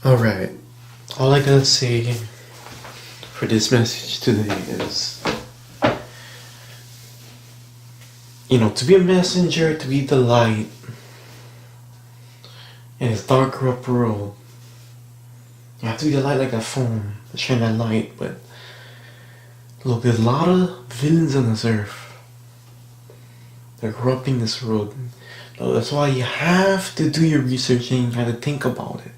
Alright, all I gotta say for this message today is, to be a messenger, to be the light in this dark, corrupt world. You have to be the light like that phone, to shine that light. But look, there's a lot of villains on this earth. They're corrupting this world. So that's why you have to do your researching, you have to think about it.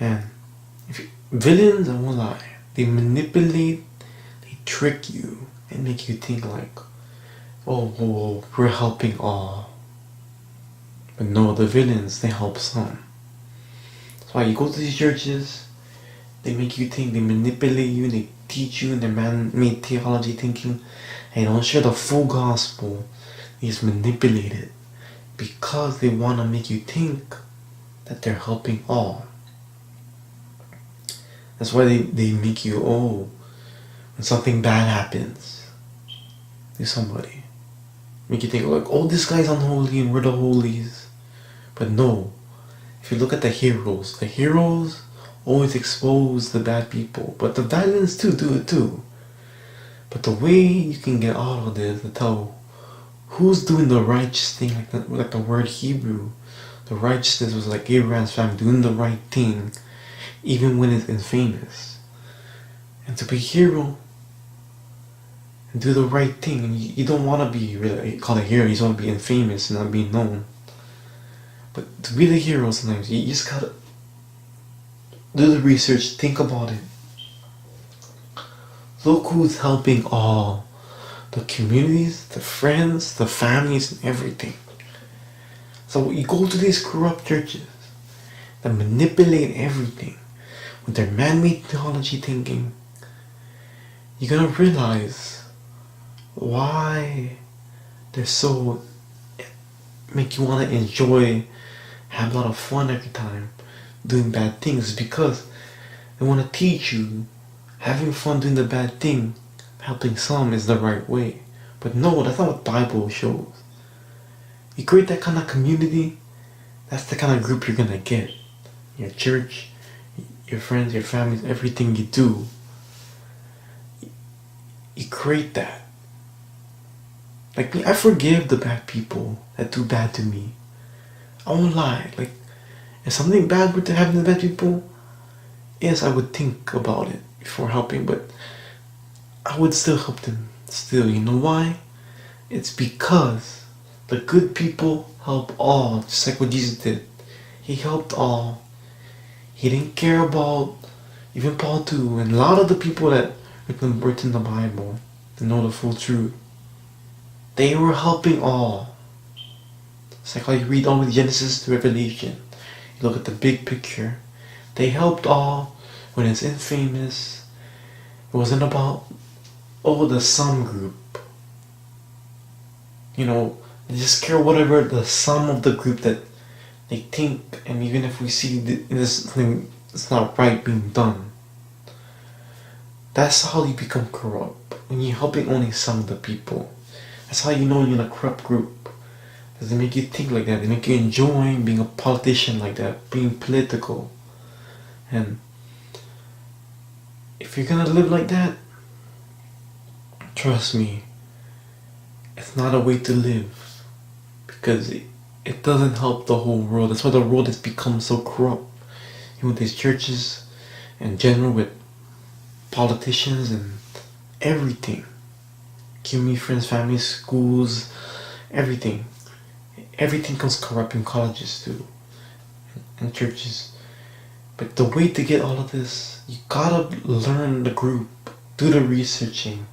And villains, I won't lie, they manipulate, they trick you, and make you think like, oh, we're helping all. But no, the villains, they help some. That's why you go to these churches, they make you think, they manipulate you, they teach you in their man-made theology thinking, and they don't share the full gospel. They just manipulate it because they want to make you think that they're helping all. That's why they make you, when something bad happens to somebody, make you think like, this guy's unholy and we're the holies. But no, if you look at the heroes always expose the bad people, but the violence too do it too. But the way you can get out of this, to tell who's doing the righteous thing, like the word Hebrew, the righteousness was like Abraham's family doing the right thing, even when it's infamous. And to be a hero and do the right thing, and you don't want to be really called a hero, you just want to be infamous and not be known. But to be the hero, sometimes you just gotta do the research, think about it. Look who's helping all. The communities, the friends, the families, and everything. So you go to these corrupt churches that manipulate everything with their man-made theology thinking, you're gonna realize why they're so make you want to enjoy, have a lot of fun every time doing bad things, because they want to teach you having fun doing the bad thing, helping some, is the right way. But no, that's not what the Bible shows. You create that kind of community, that's the kind of group you're gonna get. Your church, your friends, your families, everything you do, you create that. Like me, I forgive the bad people that do bad to me. I won't lie. Like, if something bad were to happen to bad people, yes, I would think about it before helping, but I would still help them. Still, you know why? It's because the good people help all, just like what Jesus did. He helped all. He didn't care about, even Paul too, and a lot of the people that written the Bible to know the full truth, they were helping all. It's like how you read all the Genesis to Revelation. You look at the big picture. They helped all when it's infamous. It wasn't about, the some group. They just care whatever the sum of the group that they think, and even if we see this thing, it's not right being done. That's how you become corrupt. When you're helping only some of the people. That's how you know you're in a corrupt group. Because they make you think like that. They make you enjoy being a politician like that, being political. And if you're gonna live like that, trust me, it's not a way to live. Because it doesn't help the whole world. That's why the world has become so corrupt. With these churches, in general, with politicians and everything. Community, friends, families, schools, everything. Everything comes corrupt in colleges too, and churches. But the way to get all of this, you gotta learn the group, do the researching,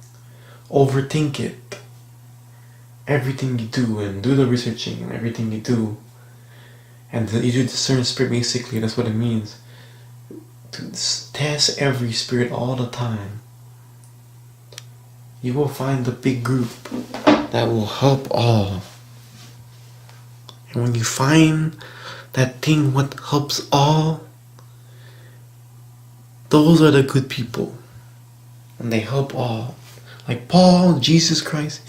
overthink it. Everything you do, and do the researching and everything you do. And you do discern spirit, basically, that's what it means. To test every spirit all the time. You will find the big group that will help all. And when you find that thing what helps all, those are the good people. And they help all. Like Paul, Jesus Christ,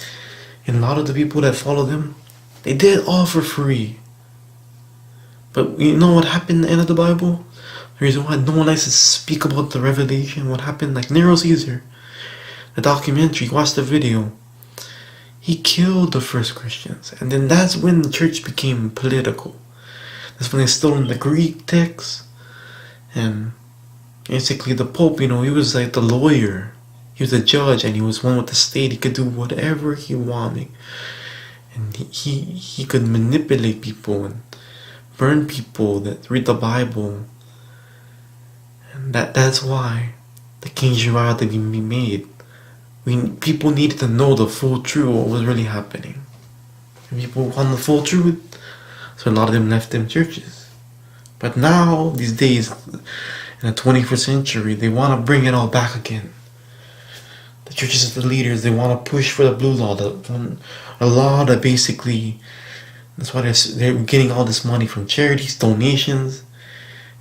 and a lot of the people that follow them, they did all for free. But you know what happened at the end of the Bible? The reason why no one likes to speak about the revelation, what happened, like Nero Caesar, the documentary, watch the video. He killed the first Christians. And then that's when the church became political. That's when they stole in the Greek text. And basically the Pope, he was like the lawyer. He was a judge and he was one with the state. He could do whatever he wanted. And he could manipulate people and burn people that read the Bible. And that's why the King's trial had to be made. People needed to know the full truth, what was really happening. And people want the full truth, so a lot of them left them churches. But now, these days, in the 21st century, they want to bring it all back again. The churches, the leaders, they want to push for the blue law, a law that basically, that's why they're getting all this money from charities, donations.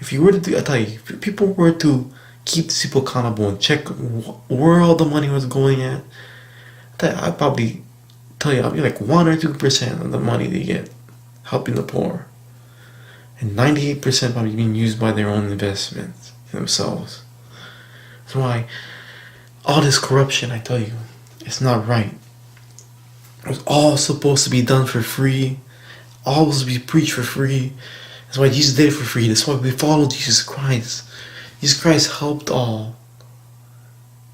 If you were to do, I tell you, if people were to keep these people accountable and check where all the money was going at, I'd probably tell you, I'll be like 1 or 2% of the money they get helping the poor. And 98% probably being used by their own investments themselves. That's why all this corruption, I tell you, it's not right. It was all supposed to be done for free. All was to be preached for free. That's why Jesus did it for free. That's why we follow Jesus Christ. Jesus Christ helped all.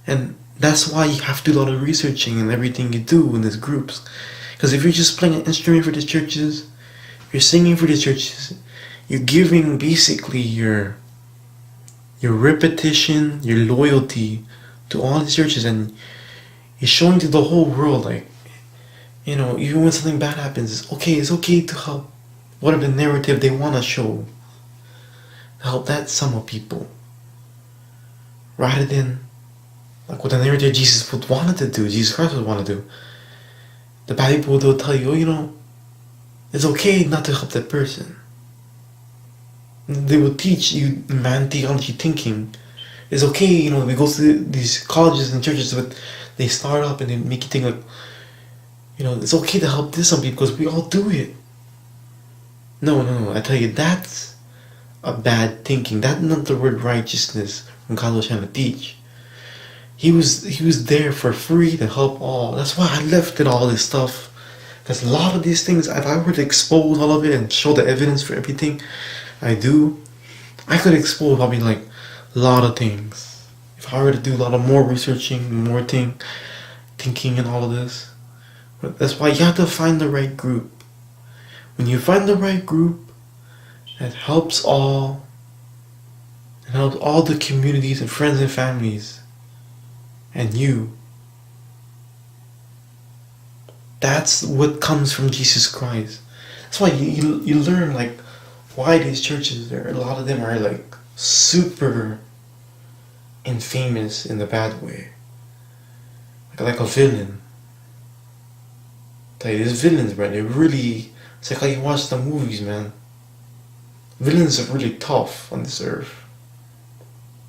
And that's why you have to do a lot of researching in everything you do in these groups. Because if you're just playing an instrument for these churches, you're singing for these churches, you're giving basically your repetition, your loyalty to all these churches, and you're showing to the whole world, like, even when something bad happens, it's okay to help whatever the narrative they want to show. Help that some of people. Rather than like what the narrative Jesus would wanted to do, Jesus Christ would want to do. The bad people will tell you, it's okay not to help that person. They will teach you man theology thinking. It's okay, we go to these colleges and churches, but they start up and they make you think like, it's okay to help this some people because we all do it. No, I tell you, that's a bad thinking. That's not the word righteousness when God was trying to teach. He was there for free to help all. That's why I lifted all this stuff. Because a lot of these things, if I were to expose all of it and show the evidence for everything I do, I could expose probably like a lot of things. If I were to do a lot of more researching, more thinking and all of this. But that's why you have to find the right group. When you find the right group that helps all, it helps all the communities and friends and families, and you. That's what comes from Jesus Christ. That's why you learn like why these churches, a lot of them are like super infamous in the bad way. Like a villain. Like these villains, man, it's like how you watch the movies, man. Villains are really tough on this earth.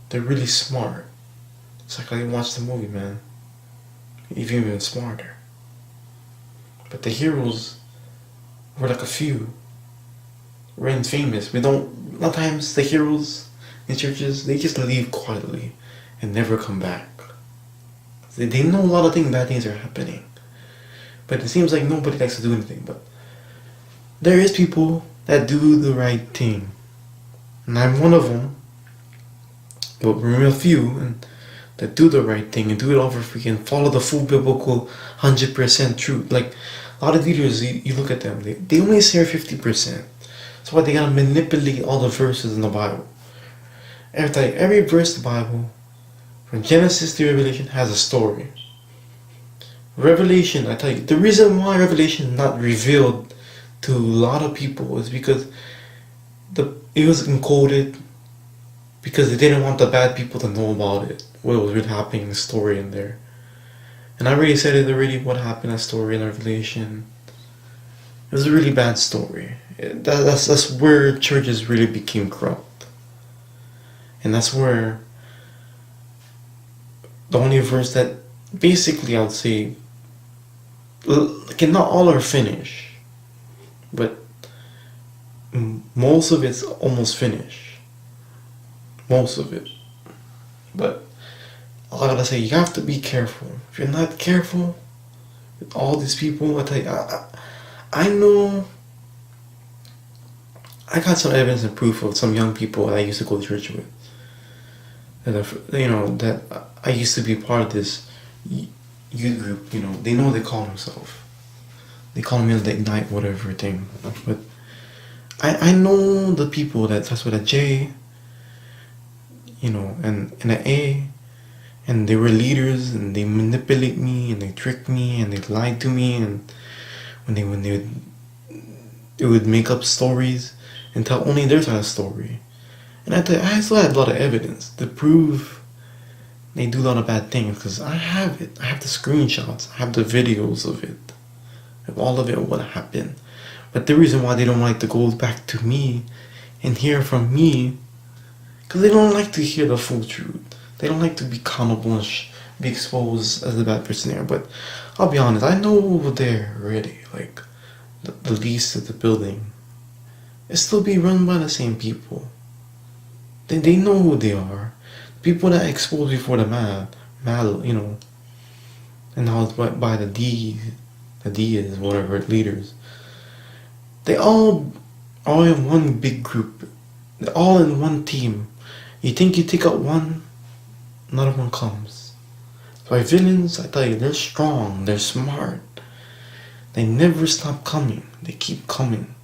They're really smart. It's like how you watch the movie, man. Even smarter. But the heroes were like a few. We're infamous. Sometimes the heroes in churches, they just leave quietly and never come back. They know a lot of things, bad things are happening. But it seems like nobody likes to do anything. But there is people that do the right thing. And I'm one of them. But we're a few and that do the right thing and do it all for free and follow the full biblical 100% truth. Like a lot of leaders, you look at them, they only share 50%. That's why they gotta manipulate all the verses in the Bible. Every verse in the Bible, from Genesis to Revelation, has a story. Revelation, I tell you, the reason why Revelation is not revealed to a lot of people is because it was encoded because they didn't want the bad people to know about it, what was really happening in the story in there. And I already said it already, what happened in that story in Revelation. It was a really bad story. That's where churches really became corrupt. And that's where the only verse that basically I would say, okay, not all are finished, but most of it's almost finished. Most of it. But I gotta say, you have to be careful. If you're not careful with all these people, I tell you, I know. I got some evidence and proof of some young people that I used to go to church with. That I used to be part of this youth group. They know what they call themselves. They call me the Ignite whatever thing. But I know the people that's with a J, and an A, and they were leaders, and they manipulate me, and they trick me, and they lied to me, and when they would make up stories and tell only their side of the story. And I still have a lot of evidence to prove they do a lot of bad things, because I have it. I have the screenshots. I have the videos of it. Of all of it, what happened. But the reason why they don't like to go back to me and hear from me, because they don't like to hear the full truth. They don't like to be accountable and be exposed as the bad person there. But I'll be honest, I know over there already, like the lease of the building, it still be run by the same people. They know who they are. People that exposed before the mad, and now it's by the D's, whatever, leaders. They all are in one big group. They're all in one team. You think you take out one, another one comes. So villains, I tell you, they're strong, they're smart. They never stop coming. They keep coming.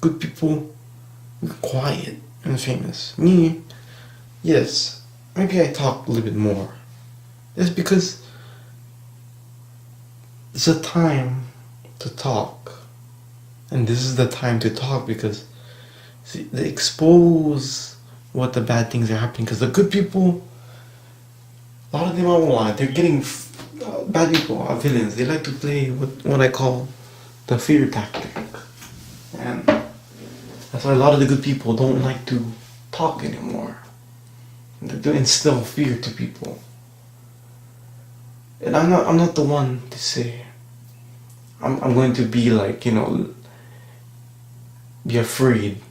Good people, quiet and famous. Me, yes, maybe I talk a little bit more. It's because it's a time to talk. And this is the time to talk, because they expose what the bad things are happening. Because the good people, a lot of them, I won't lie, they're getting bad people are villains. They like to play what I call the fear tactic. And that's why a lot of the good people don't like to talk anymore. To instill fear to people. And I'm not the one to say I'm going to be like, be afraid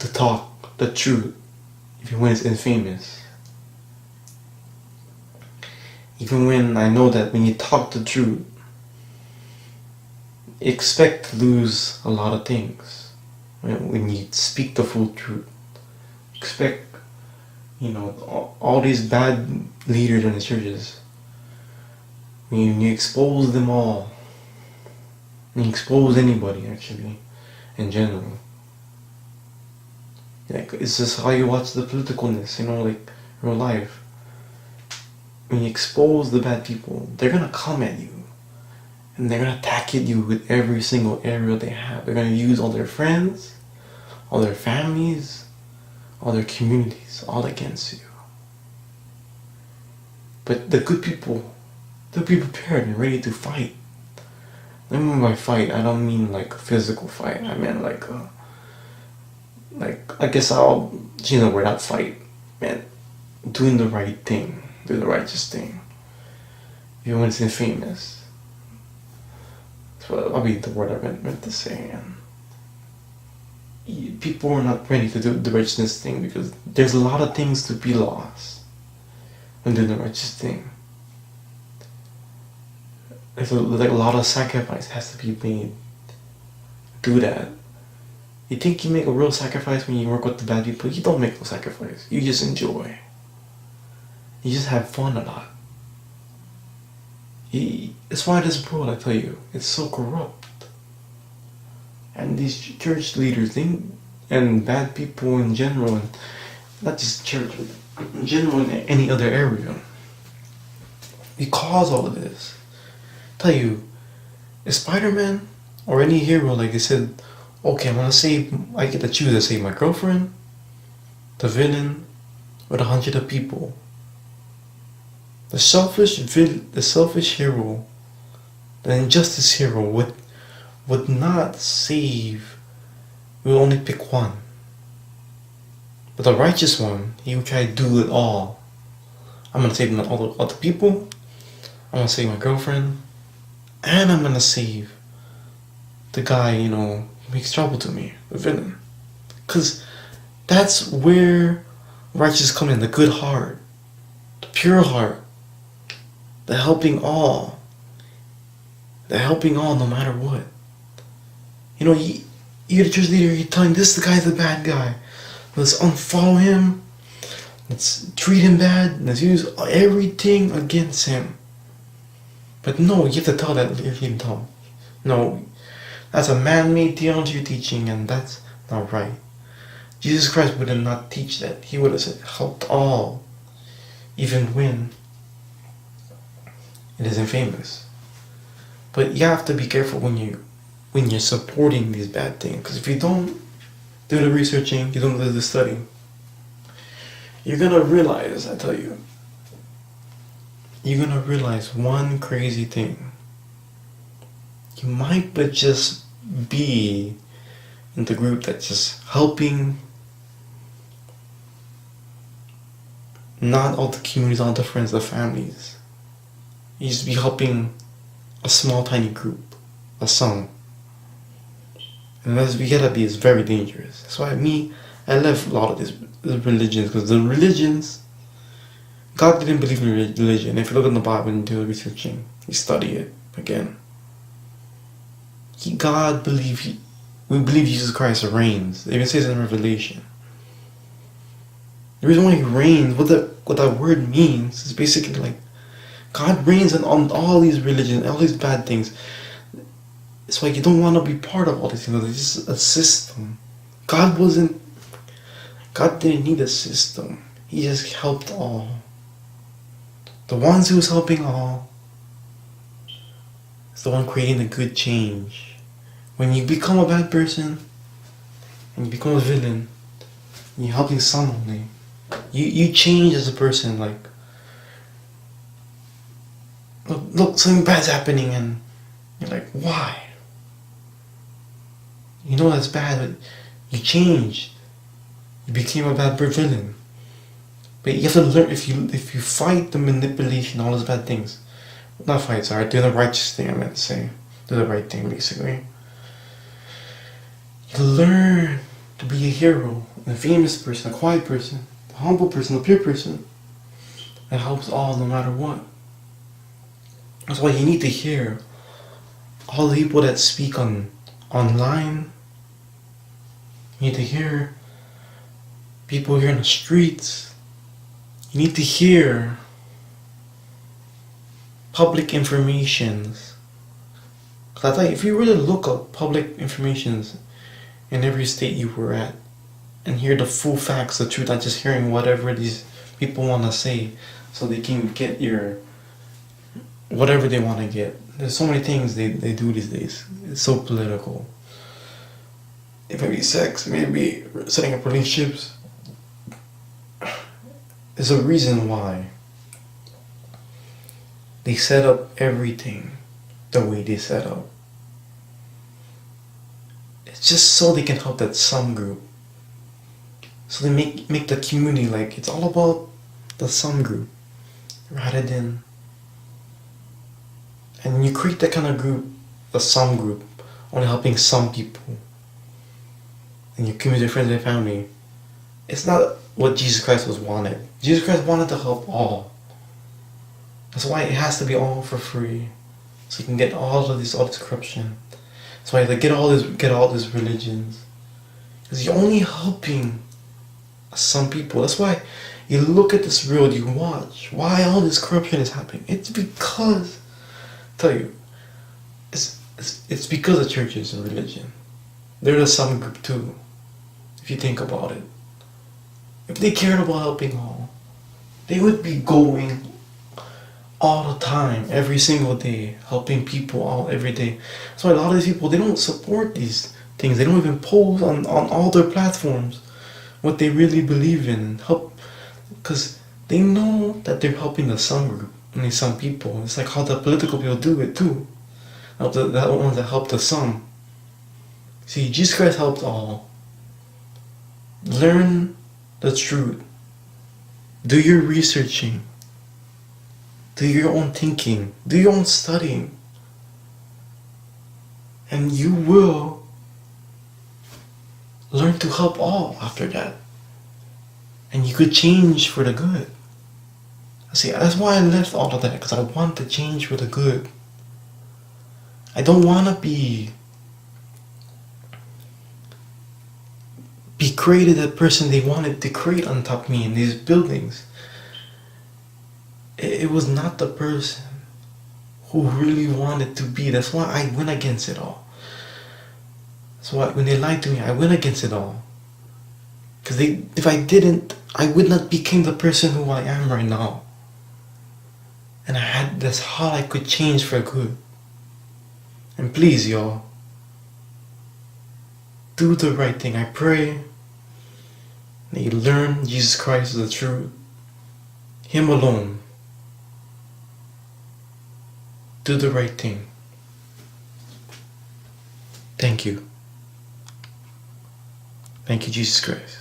to talk the truth even when it's infamous. Even when I know that when you talk the truth, you expect to lose a lot of things. When you speak the full truth, expect, all these bad leaders in the churches, when you expose them all, when you expose anybody actually, in general, like, it's just how you watch the politicalness, like real life. When you expose the bad people, they're gonna come at you, and they're gonna attack at you with every single area they have. They're gonna use all their friends, all their families, all their communities, all against you. But the good people, they'll be prepared and ready to fight. And by fight, I don't mean like a physical fight. I mean like I guess we're not fight, man. Doing the right thing, do the righteous thing. Even when it's infamous. So that'll be the word I meant to say. And people are not ready to do the righteousness thing, because there's a lot of things to be lost when doing the righteous thing. There's a lot of sacrifice has to be made. Do that. You think you make a real sacrifice when you work with the bad people? You don't make no sacrifice. You just enjoy. You just have fun a lot. That's why this world, I tell you, it's so corrupt. And these church leaders, and bad people in general, and not just church, but in general in any other area, because all of this. I tell you, is Spider-Man or any hero, like they said, okay, I get to choose to save my girlfriend, the villain, or the 100 of people. The selfish hero, the injustice hero would not save. We will only pick one. But the righteous one, he would try to do it all. I'm gonna save all the other people. I'm gonna save my girlfriend, and I'm gonna save the guy, He makes trouble to me, the villain. Because that's where righteousness come in, the good heart, the pure heart, the helping all no matter what. You know, you're the church leader, you're telling this the guy's the bad guy. Let's unfollow him, let's treat him bad, let's use everything against him. But no, you have to tell that if you don't. No, that's a man-made theology you're teaching, and that's not right. Jesus Christ would have not teach that. He would have said, helped all, even when it isn't famous. But you have to be careful when you're supporting these bad things, because if you don't do the researching, you don't do the studying, you're gonna realize, I tell you, you're gonna realize one crazy thing. You might but just be in the group that's just helping not all the communities, all the friends, the families. You just be helping a small tiny group, a some. And as we gotta be, it's very dangerous. That's why I left a lot of these religions, because the religions, God didn't believe in religion. If you look in the Bible and do researching, you study it again. We believe Jesus Christ reigns. It even says in Revelation. The reason why he reigns, what that word means, is basically like God reigns on all these religions, all these bad things. It's like you don't want to be part of all these things. It's just a system. God didn't need a system. He just helped all. The ones who was helping all is the one creating a good change. When you become a bad person and you become a villain, and you're helping some only, you change as a person. Like, look, something bad's happening, and you're like, why? You know that's bad, but you changed. You became a bad villain. But you have to learn, if you fight the manipulation, all those bad things, not fight, sorry, do the righteous thing, I meant to say. Do the right thing, basically. You learn to be a hero, a famous person, a quiet person, a humble person, a pure person that helps all no matter what. That's why you need to hear all the people that speak online. You need to hear people here in the streets. You need to hear public informations. Because I tell you, if you really look up public informations in every state you were at and hear the full facts, the truth, not just hearing whatever these people want to say so they can get your whatever they want to get. There's so many things they do these days. It's so political. It may be sex, it may be setting up relationships. There's a reason why they set up everything the way they set up. It's just so they can help that some group. So they make the community like it's all about the some group rather than. And when you create that kind of group, the some group, only helping some people, and your community, friends, and family, it's not what Jesus Christ was wanted. Jesus Christ wanted to help all. That's why it has to be all for free, so you can get all this corruption. That's why they get all these religions, because you're only helping some people. That's why you look at this world, you watch why all this corruption is happening. It's because, I tell you, it's because of churches and religion. They're the some group too, if you think about it. If they cared about helping all, they would be going all the time, every single day, helping people all every day. That's why a lot of these people, they don't support these things. They don't even post on all their platforms what they really believe in. Help, because they know that they're helping the some group, only some people. It's like how the political people do it too. The ones that help the some. See, Jesus Christ helped all. Learn the truth. Do your researching. Do your own thinking. Do your own studying. And you will learn to help all after that. And you could change for the good. See, that's why I left all of that, because I want to change for the good. I don't want to be created that person they wanted to create on top of me in these buildings. It was not the person who really wanted to be. That's why I went against it all. That's why when they lied to me, I went against it all. Because if I didn't, I would not become the person who I am right now. And that's how I could change for good. And please, y'all, do the right thing. I pray that you learn Jesus Christ is the truth. Him alone. Do the right thing. Thank you. Thank you, Jesus Christ.